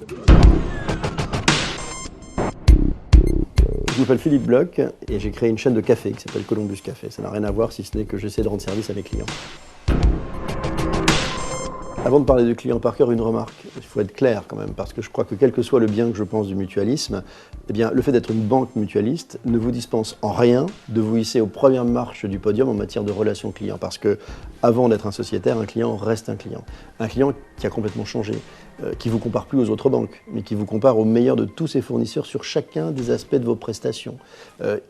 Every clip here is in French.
Je m'appelle Philippe Bloch et j'ai créé une chaîne de café qui s'appelle Columbus Café. Ça n'a rien à voir si ce n'est que j'essaie de rendre service à mes clients. Avant de parler du client par cœur, une remarque. Il faut être clair quand même, parce que je crois que quel que soit le bien que je pense du mutualisme, eh bien, le fait d'être une banque mutualiste ne vous dispense en rien de vous hisser aux premières marches du podium en matière de relations clients. Parce que, avant d'être un sociétaire, un client reste un client. Un client qui a complètement changé, qui ne vous compare plus aux autres banques, mais qui vous compare au meilleur de tous ses fournisseurs sur chacun des aspects de vos prestations.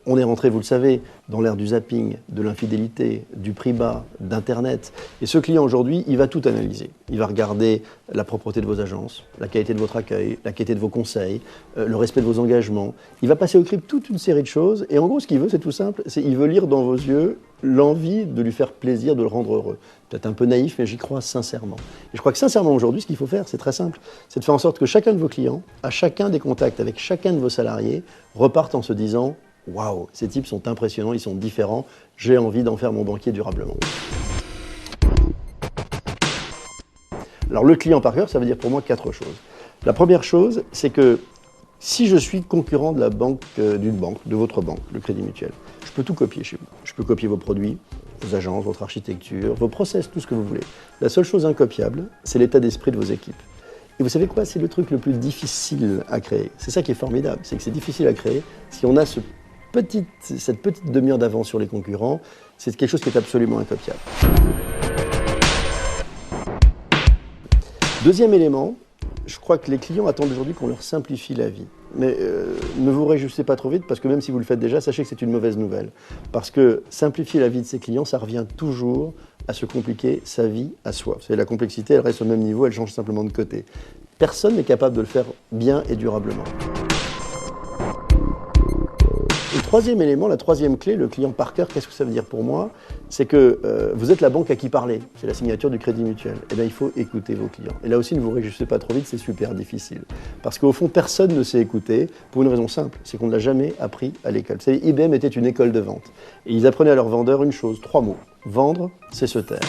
On est rentré, vous le savez, dans l'ère du zapping, de l'infidélité, du prix bas, d'Internet. Et ce client aujourd'hui, il va tout analyser. Il va regarder la propreté de vos agences, la qualité de votre accueil, la qualité de vos conseils, le respect de vos engagements. Il va passer au crible toute une série de choses. Et en gros, ce qu'il veut, c'est tout simple. Il veut lire dans vos yeux l'envie de lui faire plaisir, de le rendre heureux. Peut-être un peu naïf, mais j'y crois sincèrement. Et je crois que sincèrement, aujourd'hui, ce qu'il faut faire, c'est très simple. C'est de faire en sorte que chacun de vos clients, à chacun des contacts avec chacun de vos salariés, repartent en se disant « Waouh, ces types sont impressionnants, ils sont différents, j'ai envie d'en faire mon banquier durablement ». Alors le client par cœur, ça veut dire pour moi 4 choses. La première chose, c'est que si je suis concurrent de la banque, d'une banque, de votre banque, le Crédit Mutuel, je peux tout copier chez vous. Je peux copier vos produits, vos agences, votre architecture, vos process, tout ce que vous voulez. La seule chose incopiable, c'est l'état d'esprit de vos équipes. Et vous savez quoi? C'est le truc le plus difficile à créer. C'est ça qui est formidable, c'est que c'est difficile à créer si on a cette petite demi-heure d'avance sur les concurrents. C'est quelque chose qui est absolument incopiable. Deuxième élément, je crois que les clients attendent aujourd'hui qu'on leur simplifie la vie. Mais ne vous réjouissez pas trop vite, parce que même si vous le faites déjà, sachez que c'est une mauvaise nouvelle. Parce que simplifier la vie de ses clients, ça revient toujours à se compliquer sa vie à soi. Vous savez, la complexité, elle reste au même niveau, elle change simplement de côté. Personne n'est capable de le faire bien et durablement. Le troisième élément, la troisième clé, le client par cœur, qu'est-ce que ça veut dire pour moi? C'est que vous êtes la banque à qui parler. C'est la signature du Crédit Mutuel. Eh bien, il faut écouter vos clients. Et là aussi, ne vous réjouissez pas trop vite, c'est super difficile. Parce qu'au fond, personne ne sait écouter, pour une raison simple, c'est qu'on ne l'a jamais appris à l'école. Vous savez, IBM était une école de vente. Et ils apprenaient à leurs vendeurs une chose, 3 mots. Vendre, c'est se taire.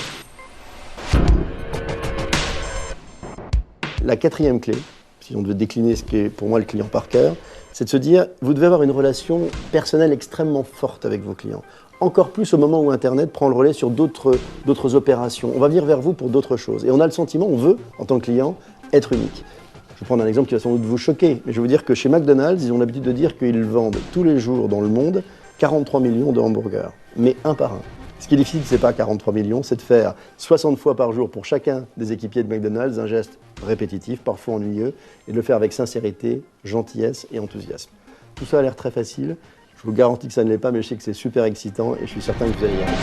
La quatrième clé, si on devait décliner ce qui est pour moi le client par cœur, c'est de se dire, vous devez avoir une relation personnelle extrêmement forte avec vos clients. Encore plus au moment où Internet prend le relais sur d'autres opérations. On va venir vers vous pour d'autres choses. Et on a le sentiment, on veut, en tant que client, être unique. Je vais prendre un exemple qui va sans doute vous choquer, mais je vais vous dire que chez McDonald's, ils ont l'habitude de dire qu'ils vendent tous les jours dans le monde 43 millions de hamburgers, mais un par un. Ce qui est difficile, ce n'est pas 43 millions, c'est de faire 60 fois par jour pour chacun des équipiers de McDonald's un geste répétitif, parfois ennuyeux, et de le faire avec sincérité, gentillesse et enthousiasme. Tout ça a l'air très facile. Je vous garantis que ça ne l'est pas, mais je sais que c'est super excitant et je suis certain que vous allez y arriver.